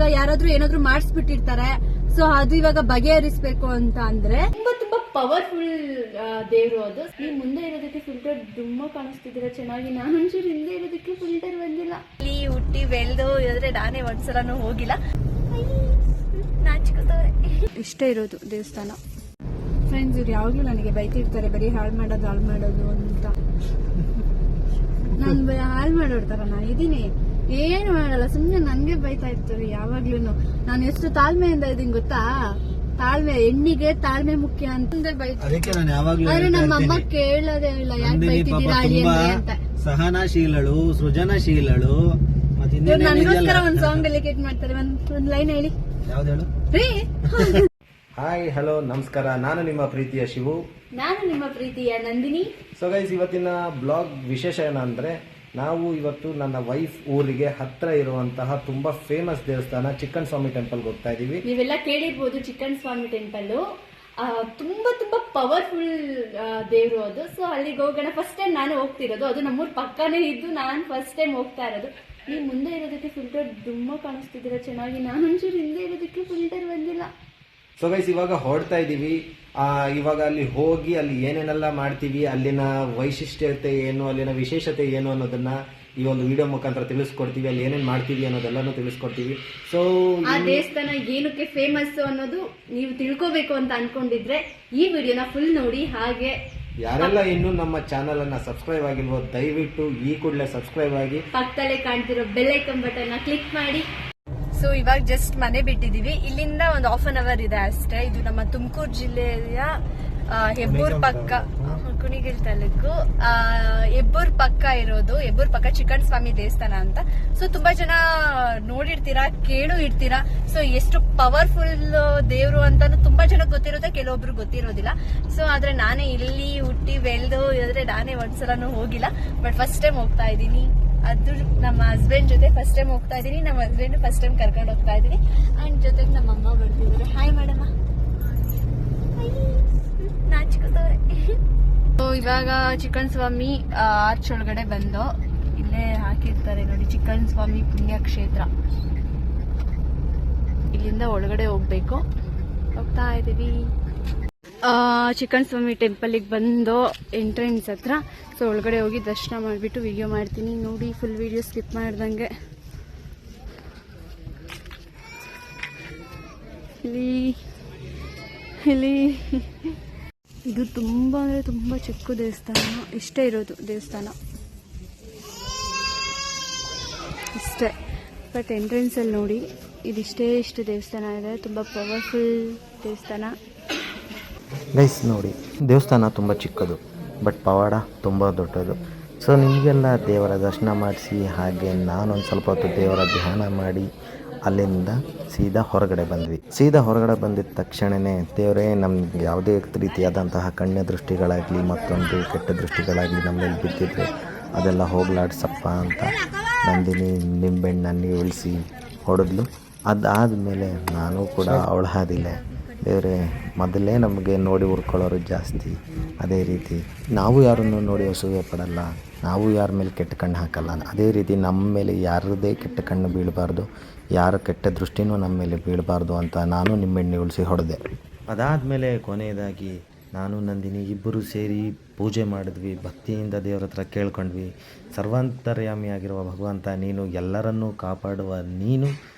ಇವಾಗ ಯಾರಾದ್ರೂ ಏನಾದ್ರು ಮಾಡಿಸ್ಬಿಟ್ಟಿರ್ತಾರೆ. ಸೊ ಅದು ಇವಾಗ ಬಗೆಹರಿಸ್ಬೇಕು ಅಂತ ಅಂದ್ರೆ ತುಂಬಾ ಪವರ್ಫುಲ್ ದೇವ್ರು ಅದು. ನೀವು ಮುಂದೆ ಇರೋದಕ್ಕೆ ಫಿಲ್ಟರ್ ತುಂಬಾ ಕಾಣಿಸ್ತಿದ್ದೀರಾ ಚೆನ್ನಾಗಿ. ನಾನೊಂಚೂರು ಹಿಂದೆ ಇರೋದಕ್ಕೆ ಫಿಲ್ಟರ್ ಬಂದಿಲ್ಲ. ಇಲ್ಲಿ ಹುಟ್ಟಿ ಬೆಳೆದು ಇದ್ರೆ ನಾನೇ ಒಂದ್ಸಲನೂ ಹೋಗಿಲ್ಲ. ನಾಚಿಕೋತವ್ರೆ. ಇಷ್ಟೇ ಇರೋದು ದೇವಸ್ಥಾನ. ಫ್ರೆಂಡ್ಸ್ ಇವ್ರು ಯಾವಾಗ್ಲೂ ನನಗೆ ಬೈತಿರ್ತಾರೆ ಬರೀ ಹಾಳು ಮಾಡೋದು ಅಂತ. ನಾನು ಹಾಳು ಮಾಡೋಡ್ತಾರ ನಾನು ಇದೀನಿ ಏನು ಮಾಡಲ್ಲ, ಸುಮ್ನೆ ನನ್ಗೆ ಬೈತಾ ಇರ್ತಾರೆ ಯಾವಾಗ್ಲೂ. ನಾನು ಎಷ್ಟು ತಾಳ್ಮೆಯಿಂದ ಇದೀನಿ ಗೊತ್ತಾ? ತಾಳ್ಮೆ, ಹೆಣ್ಣಿಗೆ ತಾಳ್ಮೆ ಮುಖ್ಯ ಅಂತ ಬೈತಾರೆ. ಆದ್ರೆ ನಮ್ಮ ಅಮ್ಮ ಕೇಳೋದೇ ಇಲ್ಲ, ಯಾಕೆ ಬೈತಿದ್ದೀರಾ ಅಂತ. ಸಹನಶೀಲಳು, ಸೃಜನಶೀಲಳು. ನನಗೋಸ್ಕರ ಒಂದ್ ಸಾಂಗ್ ಡೆಲಿಕೇಟ್ ಮಾಡ್ತಾರೆ. ಒಂದ್ ಲೈನ್ ಹೇಳಿ. ಯಾವ್ದು ಹೇಳು? ರೀ ಹಾಯ್ ಹಲೋ ನಮಸ್ಕಾರ, ನಾನು ನಿಮ್ಮ ಪ್ರೀತಿಯ ಶಿವು. ನಾನು ನಿಮ್ಮ ಪ್ರೀತಿಯ ನಂದಿನಿ. ಸೊ ಗೈಸ್, ಇವತ್ತಿನ ಬ್ಲಾಗ್ ವಿಶೇಷ ಏನಂದ್ರೆ, ನಾವು ಇವತ್ತು ನನ್ನ ವೈಫ್ ಊರಿಗೆ ಹತ್ರ ಇರುವಂತಹ ತುಂಬಾ ಫೇಮಸ್ ದೇವಸ್ಥಾನ ಚಿಕ್ಕಣ್ಣ ಸ್ವಾಮಿ ಟೆಂಪಲ್ಗೆ ಹೋಗ್ತಾ ಇದೀವಿ. ನೀವೆಲ್ಲ ಕೇಳಿರ್ಬೋದು, ಚಿಕ್ಕಣ್ಣ ಸ್ವಾಮಿ ಟೆಂಪಲ್ ತುಂಬಾ ಪವರ್ಫುಲ್ ದೇವ್ರು ಅದು. ಸೊ ಅಲ್ಲಿಗೆ ಹೋಗೋಣ. ಫಸ್ಟ್ ಟೈಮ್ ನಾನು ಹೋಗ್ತಿರೋದು, ಅದು ನಮ್ಮೂರ್ ಪಕ್ಕನೇ ಇದ್ದು ನಾನು ಫಸ್ಟ್ ಟೈಮ್ ಹೋಗ್ತಾ ಇರೋದು. ನೀವು ಮುಂದೆ ಇರೋದಕ್ಕೆ ಫಿಲ್ಟರ್ ತುಂಬಾ ಕಾಣಿಸ್ತಿದ್ದೀರಾ ಚೆನ್ನಾಗಿ. ನಾನೊಂಚೂರು ಹಿಂದೆ ಇರೋದಕ್ಕೆ ಫಿಲ್ಟರ್ ಬಂದಿಲ್ಲ. ಸೊ ಗೈಸ್, ಇವಾಗ ಹೊರಡ್ತಾ ಇದೀವಿ. ಇವಾಗ ಅಲ್ಲಿ ಹೋಗಿ ಅಲ್ಲಿ ಏನೇನೆಲ್ಲ ಮಾಡ್ತೀವಿ, ಅಲ್ಲಿನ ವೈಶಿಷ್ಟ್ಯತೆ ಏನು, ಅಲ್ಲಿನ ವಿಶೇಷತೆ ಏನು ಅನ್ನೋದನ್ನ ಈ ಒಂದು ವಿಡಿಯೋ ಮುಖಾಂತರ ತಿಳಿಸ್ಕೊಡ್ತೀವಿ. ಅಲ್ಲಿ ಏನೇನ್ ಮಾಡ್ತೀವಿ ಅನ್ನೋದೆಲ್ಲಾನು ತಿಳಿಸ್ಕೊಡ್ತೀವಿ. ಸೊ ಆ ದೇವಸ್ಥಾನ ಏನಕ್ಕೆ ಫೇಮಸ್ ಅನ್ನೋದು ನೀವು ತಿಳ್ಕೋಬೇಕು ಅಂತ ಅನ್ಕೊಂಡಿದ್ರೆ ಈ ವಿಡಿಯೋನ ಫುಲ್ ನೋಡಿ. ಹಾಗೆ ಯಾರೆಲ್ಲ ಇನ್ನೂ ನಮ್ಮ ಚಾನಲ್ ಅನ್ನ ಸಬ್ಸ್ಕ್ರೈಬ್ ಆಗಿಲ್ವೋ ದಯವಿಟ್ಟು ಈ ಕೂಡಲೇ ಸಬ್ಸ್ಕ್ರೈಬ್ ಆಗಿ ಪಕ್ಕದಲ್ಲೇ ಕಾಣ್ತಿರೋ ಬೆಲ್ ಐಕಾನ್ ಬಟನ್ ಕ್ಲಿಕ್ ಮಾಡಿ. ಸೊ ಇವಾಗ ಜಸ್ಟ್ ಮನೆ ಬಿಟ್ಟಿದೀವಿ. ಇಲ್ಲಿಂದ ಒಂದು ಹಾಫ್ ಅನ್ ಅವರ್ ಇದೆ ಅಷ್ಟೇ. ಇದು ನಮ್ಮ ತುಮಕೂರು ಜಿಲ್ಲೆಯ ಹೆಬ್ಬೂರ್ ಪಕ್ಕ, ಕುಣಿಗಲ್ ತಾಲೂಕು ಹೆಬ್ಬೂರ್ ಪಕ್ಕ ಇರೋದು. ಹೆಬ್ಬೂರ್ ಪಕ್ಕ ಚಿಕ್ಕಣ್ಣ ಸ್ವಾಮಿ ದೇವಸ್ಥಾನ ಅಂತ. ಸೊ ತುಂಬಾ ಜನ ನೋಡಿರ್ತೀರಾ, ಕೇಳು ಇರ್ತೀರಾ. ಸೊ ಎಷ್ಟು ಪವರ್ಫುಲ್ ದೇವ್ರು ಅಂತಾನು ತುಂಬಾ ಜನ ಗೊತ್ತಿರುತ್ತೆ, ಕೆಲವೊಬ್ರು ಗೊತ್ತಿರೋದಿಲ್ಲ. ಸೊ ಆದ್ರೆ ನಾನೇ ಇಲ್ಲಿ ಹುಟ್ಟಿ ಬೆಳೆದು ಇದ್ರೆ ನಾನೇ ಒಂದ್ಸಲನೂ ಹೋಗಿಲ್ಲ. ಬಟ್ ಫಸ್ಟ್ ಟೈಮ್ ಹೋಗ್ತಾ ಇದ್ದೀನಿ. ಅದು ನಮ್ಮ ಹಸ್ಬೆಂಡ್ ಜೊತೆ ಫಸ್ಟ್ ಟೈಮ್ ಹೋಗ್ತಾ ಇದೀನಿ. ನಮ್ಮ ಹಸ್ಬೆಂಡ್ ಫಸ್ಟ್ ಟೈಮ್ ಕರ್ಕೊಂಡು ಹೋಗ್ತಾ ಇದೀನಿ. ಅಂಡ್ ಜೊತೆಗೆ ನಮ್ಮ ಅಮ್ಮ ಬರ್ತಿದ್ದಾರೆ. ಹಾಯ್ ಮೇಡಮ್ಮ. ನಾಚಿಕೋತವ್ರೆ. ಇವಾಗ ಚಿಕ್ಕಣ್ಣ ಸ್ವಾಮಿ ಆರ್ಚ್ ಒಳಗಡೆ ಬಂದು ಇಲ್ಲೇ ಹಾಕಿರ್ತಾರೆ ನೋಡಿ, ಚಿಕ್ಕಣ್ಣ ಸ್ವಾಮಿ ಪುಣ್ಯಕ್ಷೇತ್ರ. ಇಲ್ಲಿಂದ ಒಳಗಡೆ ಹೋಗ್ಬೇಕು. ಹೋಗ್ತಾ ಇದೀವಿ ಚಿಕ್ಕಣ್ಣ ಸ್ವಾಮಿ ಟೆಂಪಲ್ಗೆ ಬಂದು ಎಂಟ್ರೆನ್ಸ್ ಹತ್ರ. ಸೊ ಒಳಗಡೆ ಹೋಗಿ ದರ್ಶನ ಮಾಡಿಬಿಟ್ಟು ವಿಡಿಯೋ ಮಾಡ್ತೀನಿ. ನೋಡಿ ಫುಲ್ ವಿಡಿಯೋ ಸ್ಕಿಪ್ ಮಾಡ್ದಂಗೆ. ಇಲ್ಲಿ ಇದು ತುಂಬ ಅಂದರೆ ತುಂಬ ಚಿಕ್ಕ ದೇವಸ್ಥಾನ. ಇಷ್ಟೇ ಇರೋದು ದೇವಸ್ಥಾನ, ಇಷ್ಟೇ. ಬಟ್ ಎಂಟ್ರೆನ್ಸಲ್ಲಿ ನೋಡಿ ಇಷ್ಟು ದೇವಸ್ಥಾನ ಇದೆ. ತುಂಬ ಪವರ್ಫುಲ್ ದೇವಸ್ಥಾನ. ಗೈಸ್ ನೋಡಿ, ದೇವಸ್ಥಾನ ತುಂಬ ಚಿಕ್ಕದು ಬಟ್ ಪವಾಡ ತುಂಬ ದೊಡ್ಡದು. ಸೊ ನಿಮಗೆಲ್ಲ ದೇವರ ದರ್ಶನ ಮಾಡಿಸಿ, ಹಾಗೆ ನಾನೊಂದು ಸ್ವಲ್ಪ ಹೊತ್ತು ದೇವರ ಧ್ಯಾನ ಮಾಡಿ ಅಲ್ಲಿಂದ ಸೀದಾ ಹೊರಗಡೆ ಬಂದ್ವಿ. ಸೀದಾ ಹೊರಗಡೆ ಬಂದಿದ್ದ ತಕ್ಷಣವೇ ದೇವರೇ ನಮ್ಗೆ ಯಾವುದೇ ರೀತಿಯಾದಂತಹ ಕಣ್ಣ ದೃಷ್ಟಿಗಳಾಗಲಿ ಮತ್ತೊಂದು ಕೆಟ್ಟ ದೃಷ್ಟಿಗಳಾಗಲಿ ನಮ್ಮ ಮೇಲೆ ಬಿದ್ದಿದ್ರೆ ಅದೆಲ್ಲ ಹೋಗ್ಲಾಡ್ಸಪ್ಪ ಅಂತ ನಂದಿನಿ ನಿಂಬೆಣ್ಣನ್ನು ಇಳಿಸಿ ಹೊಡೆದ್ಲು. ಅದಾದಮೇಲೆ ನಾನು ಕೂಡ ಅವಳ ಹಾದಿಲೆ ದೇವರೇ, ಮೊದಲೇ ನಮಗೆ ನೋಡಿ ಹುರ್ಕೊಳ್ಳೋರು ಜಾಸ್ತಿ. ಅದೇ ರೀತಿ ನಾವು ಯಾರನ್ನು ನೋಡಿ ಅಸೂಯೆ ಪಡಲ್ಲ, ನಾವು ಯಾರ ಮೇಲೆ ಕೆಟ್ಟ ಕಣ್ಣು ಹಾಕಲ್ಲ. ಅದೇ ರೀತಿ ನಮ್ಮ ಮೇಲೆ ಯಾರದೇ ಕೆಟ್ಟ ಕಣ್ಣು ಬೀಳಬಾರ್ದು, ಯಾರ ಕೆಟ್ಟ ದೃಷ್ಟಿನೂ ನಮ್ಮ ಮೇಲೆ ಬೀಳಬಾರ್ದು ಅಂತ ನಾನು ನಿಂಬೆಣ್ಣೆ ಉಳಿಸಿ ಹೊಡೆದೆ. ಅದಾದಮೇಲೆ ಕೊನೆಯದಾಗಿ ನಾನು ನಂದಿನಿ ಇಬ್ಬರು ಸೇರಿ ಪೂಜೆ ಮಾಡಿದ್ವಿ. ಭಕ್ತಿಯಿಂದ ದೇವರ ಹತ್ರ ಕೇಳ್ಕೊಂಡ್ವಿ. ಸರ್ವಾಂತರ್ಯಾಮಿಯಾಗಿರುವ ಭಗವಂತ, ನೀನು ಎಲ್ಲರನ್ನೂ ಕಾಪಾಡುವ ನೀನು,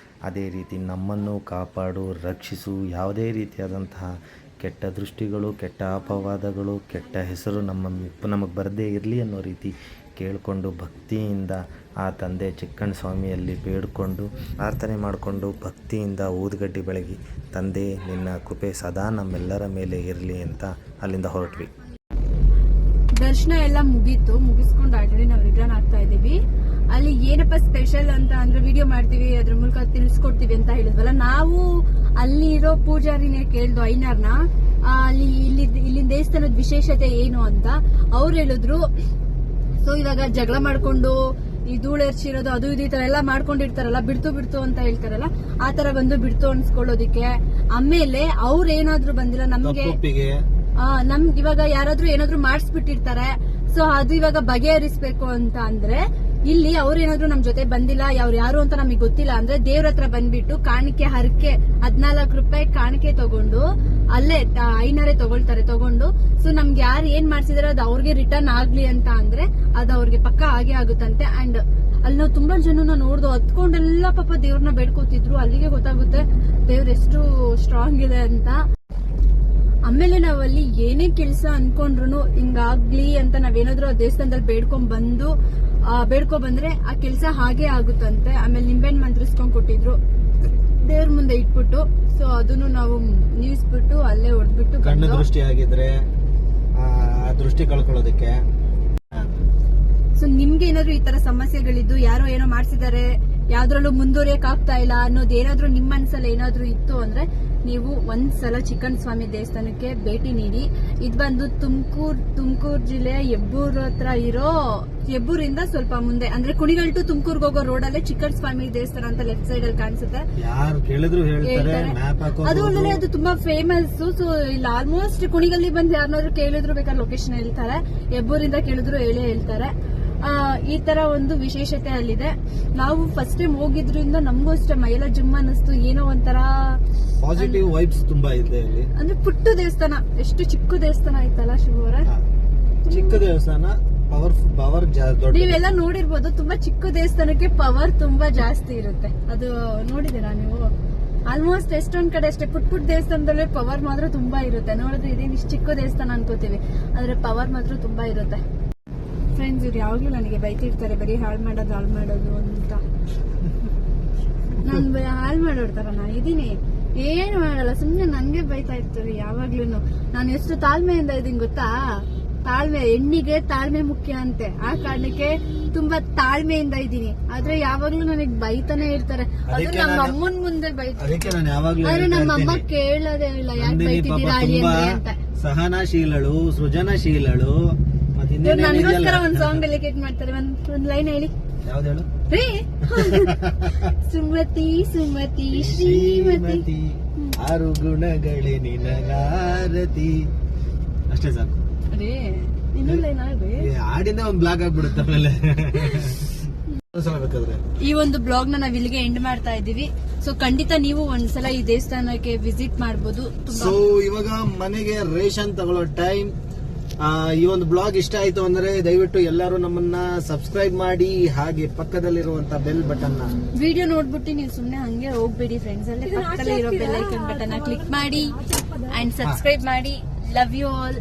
ಅದೇ ರೀತಿ ನಮ್ಮನ್ನು ಕಾಪಾಡು, ರಕ್ಷಿಸು. ಯಾವುದೇ ರೀತಿಯಾದಂತಹ ಕೆಟ್ಟ ದೃಷ್ಟಿಗಳು, ಕೆಟ್ಟ ಅಪವಾದಗಳು, ಕೆಟ್ಟ ಹೆಸರು ನಮಗೆ ಬರದೇ ಇರಲಿ ಅನ್ನೋ ರೀತಿ ಕೇಳಿಕೊಂಡು ಭಕ್ತಿಯಿಂದ ಆ ತಂದೆ ಚಿಕ್ಕಣ್ಣ ಸ್ವಾಮಿಯಲ್ಲಿ ಬೇಡಿಕೊಂಡು ಪ್ರಾರ್ಥನೆ ಮಾಡಿಕೊಂಡು ಭಕ್ತಿಯಿಂದ ಊದುಗಡ್ಡಿ ಬೆಳಗಿ, ತಂದೆ ನಿನ್ನ ಕೃಪೆ ಸದಾ ನಮ್ಮೆಲ್ಲರ ಮೇಲೆ ಇರಲಿ ಅಂತ ಅಲ್ಲಿಂದ ಹೊರಟ್ವಿ. ದರ್ಶನ ಎಲ್ಲ ಮುಗೀತು. ಮುಗಿಸ್ಕೊಂಡು ಆಲ್ರೆಡಿ ನಾವು ರಿಟರ್ನ್ ಆಗ್ತಾ ಇದ್ದೀವಿ. ಅಲ್ಲಿ ಏನಪ್ಪ ಸ್ಪೆಷಲ್ ಅಂತ ಅಂದ್ರೆ ವಿಡಿಯೋ ಮಾಡ್ತೀವಿ, ಅದ್ರ ಮೂಲಕ ತಿಳಿಸ್ಕೊಡ್ತೀವಿ ಅಂತ ಹೇಳಿದ್ವಲ್ಲ. ನಾವು ಅಲ್ಲಿ ಇರೋ ಪೂಜಾರಿನೇ ಕೇಳ್ದು, ಐನಾರ್ನ, ಇಲ್ಲಿನ ದೇವಸ್ಥಾನದ ವಿಶೇಷತೆ ಏನು ಅಂತ. ಅವ್ರು ಹೇಳಿದ್ರು, ಸೊ ಇವಾಗ ಜಗಳ ಮಾಡ್ಕೊಂಡು ಈ ಧೂಳು ಎರ್ಚಿರೋದು ಅದು ಇದು ಈ ತರ ಎಲ್ಲ ಮಾಡ್ಕೊಂಡಿರ್ತಾರಲ್ಲ, ಬಿಡ್ತು ಅಂತ ಹೇಳ್ತಾರಲ್ಲ, ಆ ತರ ಬಂದು ಬಿಡ್ತು ಅನ್ಸ್ಕೊಳ್ಳೋದಿಕ್ಕೆ. ಆಮೇಲೆ ಅವ್ರು ಏನಾದ್ರು ಬಂದಿಲ್ಲ ನಮ್ಗೆ ಇವಾಗ ಯಾರಾದ್ರೂ ಏನಾದ್ರು ಮಾಡಿಸ್ಬಿಟ್ಟಿರ್ತಾರೆ. ಸೊ ಅದು ಇವಾಗ ಬಗೆಹರಿಸ್ಬೇಕು ಅಂತ ಅಂದ್ರೆ ಇಲ್ಲಿ ಅವ್ರೇನಾದ್ರು ನಮ್ ಜೊತೆ ಬಂದಿಲ್ಲ, ಅವ್ರು ಯಾರು ಅಂತ ನಮಗೆ ಗೊತ್ತಿಲ್ಲ ಅಂದ್ರೆ ದೇವ್ರ ಹತ್ರ ಬಂದ್ಬಿಟ್ಟು ಕಾಣಿಕೆ ಹರಕೆ 14 ರೂಪಾಯಿ ಕಾಣಿಕೆ ತಗೊಂಡು ಅಲ್ಲೇ ಐನರೇ ತಗೊಂಡು ಸೊ ನಮ್ಗೆ ಯಾರು ಏನ್ ಮಾಡ್ಸಿದಾರೆ ಅದು ಅವ್ರಿಗೆ ರಿಟರ್ನ್ ಆಗ್ಲಿ ಅಂತ ಅಂದ್ರೆ ಅದು ಅವ್ರಿಗೆ ಪಕ್ಕ ಆಗೇ ಆಗುತ್ತಂತೆ. ಅಂಡ್ ಅಲ್ಲಿ ನಾವು ತುಂಬಾ ಜನನ ನೋಡ್ದು ಹತ್ಕೊಂಡೆಲ್ಲ ಪಾಪ ದೇವ್ರನ್ನ ಬೇಡ್ಕೋತಿದ್ರು. ಅಲ್ಲಿಗೆ ಗೊತ್ತಾಗುತ್ತೆ ದೇವ್ರ ಎಷ್ಟು ಸ್ಟ್ರಾಂಗ್ ಇದೆ ಅಂತ. ಆಮೇಲೆ ನಾವಲ್ಲಿ ಏನೇ ಕೆಲಸ ಅನ್ಕೊಂಡ್ರು ಹಿಂಗಾಗ್ಲಿ ಅಂತ ನಾವೇನಾದ್ರೂ ಆ ದೇವಸ್ಥಾನದಲ್ಲಿ ಬೇಡ್ಕೊ ಬಂದ್ರೆ ಆ ಕೆಲಸ ಹಾಗೆ ಆಗುತ್ತಂತೆ. ಆಮೇಲೆ ನಿಂಬೆಹಣ್ಣು ಮಂತ್ರಿಸ್ಕೊಂಡ್ ಕೊಟ್ಟಿದ್ರು ದೇವ್ರ ಮುಂದೆ ಇಟ್ಬಿಟ್ಟು, ಸೊ ಅದನ್ನು ನಾವು ನೀವಿಸ್ಬಿಟ್ಟು ಅಲ್ಲೇ ಹೊಡೆದ್ಬಿಟ್ಟು ಕಣ್ಣು ದೃಷ್ಟಿ ಆಗಿದ್ರೆ ಆ ದೃಷ್ಟಿ ಕಳ್ಕೊಳ್ಳೋದಕ್ಕೆ. ಸೊ ನಿಮ್ಗೆ ಏನಾದ್ರು ಈ ತರ ಸಮಸ್ಯೆಗಳಿದ್ದು ಯಾರೋ ಏನೋ ಮಾಡ್ಸಿದಾರೆ, ಯಾವ್ದ್ರಲ್ಲೂ ಮುಂದುವರಿಯಕ್ ಆಗ್ತಾ ಇಲ್ಲ ಅನ್ನೋದು ಏನಾದ್ರು ನಿಮ್ಮ ಮನ್ಸಲ್ಲಿ ಏನಾದ್ರು ಇತ್ತು ಅಂದ್ರೆ ನೀವು ಒಂದ್ಸಲ ಚಿಕ್ಕಣ್ಣ ಸ್ವಾಮಿ ದೇವಸ್ಥಾನಕ್ಕೆ ಭೇಟಿ ನೀಡಿ. ಇದು ಬಂದು ತುಮಕೂರು ಜಿಲ್ಲೆಯ ಹೆಬ್ಬೂರ್ ಹತ್ರ ಇರೋ, ಹೆಬ್ಬೂರಿಂದ ಸ್ವಲ್ಪ ಮುಂದೆ ಅಂದ್ರೆ ಕುಣಿಗಲ್ ಟು ತುಮಕೂರ್ಗೆ ಹೋಗೋ ರೋಡ್ ಅಲ್ಲೇ ಚಿಕ್ಕಣ್ಣ ಸ್ವಾಮಿ ದೇವಸ್ಥಾನ ಅಂತ ಲೆಫ್ಟ್ ಸೈಡ್ ಅಲ್ಲಿ ಕಾಣಿಸುತ್ತೆ. ಯಾರು ಕೇಳಿದ್ರು ಹೇಳ್ತಾರೆ. ಅದು ಅಲ್ಲದೆ ಅದು ತುಂಬಾ ಫೇಮಸ್. ಸೊ ಇಲ್ಲಿ ಆಲ್ಮೋಸ್ಟ್ ಕುಣಿಗಲ್ಲಿ ಬಂದು ಯಾರನ್ನಾದ್ರೂ ಕೇಳಿದ್ರು ಬೇಕಾದ್ರೆ ಲೊಕೇಶನ್ ಹೇಳ್ತಾರೆ, ಹೆಬ್ಬೂರಿಂದ ಕೇಳಿದ್ರು ಹೇಳ್ತಾರೆ. ಈ ತರ ಒಂದು ವಿಶೇಷತೆ ಅಲ್ಲಿದೆ. ನಾವು ಫಸ್ಟ್ ಟೈಮ್ ಹೋಗಿದ್ರಿಂದ ನಮಗೂ ಅಷ್ಟೇ ಮೈಯೆಲ್ಲ ಜುಮ್ ಅನ್ನಿಸ್ತು. ಏನೋ ಒಂಥರ ಪಾಸಿಟಿವ್ ವೈಬ್ಸ್ ತುಂಬಾ ಇದೆ ಇಲ್ಲಿ. ಅಂದ್ರೆ ಪುಟ್ಟು ದೇವಸ್ಥಾನ, ಎಷ್ಟು ಚಿಕ್ಕ ದೇವಸ್ಥಾನ ಆಯ್ತಲ್ಲ ಶಿವರ. ಚಿಕ್ಕ ದೇವಸ್ಥಾನ, ಪವರ್ ಜಾಸ್ತಿ. ನೀವೆಲ್ಲ ನೋಡಿರ್ಬೋದು, ತುಂಬಾ ಚಿಕ್ಕ ದೇವಸ್ಥಾನಕ್ಕೆ ಪವರ್ ತುಂಬಾ ಜಾಸ್ತಿ ಇರುತ್ತೆ. ಅದು ನೋಡಿದೀರಾ ನೀವು? ಆಲ್ಮೋಸ್ಟ್ ಎಷ್ಟೊಂದ್ ಕಡೆ ಅಷ್ಟೇ ಪುಟ್ ದೇವಸ್ಥಾನದಲ್ಲಿ ಪವರ್ ಮಾತ್ರ ತುಂಬಾ ಇರುತ್ತೆ. ನೋಡಿದ್ರೆ ಇದೇನು ಇಷ್ಟು ಚಿಕ್ಕ ದೇವಸ್ಥಾನ ಅನ್ಕೋತೀವಿ, ಆದ್ರೆ ಪವರ್ ಮಾತ್ರ ತುಂಬಾ ಇರುತ್ತೆ. ಫ್ರೆಂಡ್ಸ್ ಇವ್ರು ಯಾವಾಗ್ಲೂ ನನಗೆ ಬೈತಿರ್ತಾರೆ, ಬರೀ ಹಾಳು ಮಾಡೋದು ಅಂತ. ನಾನು ಹಾಳು ಮಾಡೋಡ್ತಾರ, ನಾನು ಇದೀನಿ ಏನು ಮಾಡಲ್ಲ, ಸುಮ್ನೆ ನನ್ಗೆ ಬೈತಾ ಇರ್ತಾರೆ ಯಾವಾಗ್ಲೂ. ನಾನು ಎಷ್ಟು ತಾಳ್ಮೆಯಿಂದ ಇದೀನಿ ಗೊತ್ತಾ? ತಾಳ್ಮೆ, ಹೆಣ್ಣಿಗೆ ತಾಳ್ಮೆ ಮುಖ್ಯ ಅಂತೆ. ಆ ಕಾರಣಕ್ಕೆ ತುಂಬಾ ತಾಳ್ಮೆಯಿಂದ ಇದ್ದೀನಿ. ಆದ್ರೆ ಯಾವಾಗ್ಲೂ ನನಗ್ ಬೈತಾನೆ ಇರ್ತಾರೆ. ಅದು ನಮ್ಮ ಅಮ್ಮನ್ ಮುಂದೆ ಬೈತಾರೆ, ಆದ್ರೆ ನಮ್ಮ ಅಮ್ಮ ಕೇಳೋದೇ ಇಲ್ಲ, ಯಾಕೆ ಬೈತಿದ್ದೀರಾ ಅಂತ. ಸಹನಶೀಲಳು, ಸೃಜನಶೀಲಳು. ನನಗೋಸ್ಕರ ಒಂದ್ ಸಾಂಗ್ ಡೆಲಿಕೇಟ್ ಮಾಡ್ತಾರೆ. ಒಂದ್ ಲೈನ್ ಹೇಳಿ. ಯಾವ್ದು ಹೇಳು? ಸುಮತಿ ಸುಮತಿ ಶ್ರೀಮತಿ 6 ಗುಣಗಳೇ ನಿನಗಾರತಿ. ಅಷ್ಟೇ ಸಾಕು. ಹಾಡಿಂದ ಒಂದ್ ಬ್ಲಾಗ್ ಆಗ್ಬಿಡುತ್ತೆ ಆಮೇಲೆ. ಈ ಒಂದು ಬ್ಲಾಗ್ ನಾವ್ ಇಲ್ಲಿಗೆ ಎಂಡ್ ಮಾಡ್ತಾ ಇದೀವಿ. ಸೊ ಖಂಡಿತ ನೀವು ಒಂದ್ಸಲ ಈ ದೇವಸ್ಥಾನಕ್ಕೆ ವಿಸಿಟ್ ಮಾಡಬಹುದು. ಸೊ ಇವಾಗ ಮನೆಗೆ ರೇಷನ್ ತಗೊಳ್ಳೋ ಟೈಮ್. ಈ ಒಂದು ಬ್ಲಾಗ್ ಇಷ್ಟ ಆಯ್ತು ಅಂದ್ರೆ ದಯವಿಟ್ಟು ಎಲ್ಲರೂ ನಮ್ಮನ್ನ ಸಬ್ಸ್ಕ್ರೈಬ್ ಮಾಡಿ, ಹಾಗೆ ಪಕ್ಕದಲ್ಲಿರುವಂತ ಬೆಲ್ ಬಟನ್ ವಿಡಿಯೋ ನೋಡ್ಬಿಟ್ಟು ನೀವು ಸುಮ್ನೆ ಹಂಗೆ ಹೋಗ್ಬೇಡಿ ಫ್ರೆಂಡ್ಸ್. ಅಲ್ಲಿ ಪಕ್ಕದಲ್ಲಿ ಇರೋ ಬೆಲ್ ಐಕನ್ ಬಟನ್ ಕ್ಲಿಕ್ ಮಾಡಿ ಅಂಡ್ ಸಬ್ಸ್ಕ್ರೈಬ್ ಮಾಡಿ. Love you all.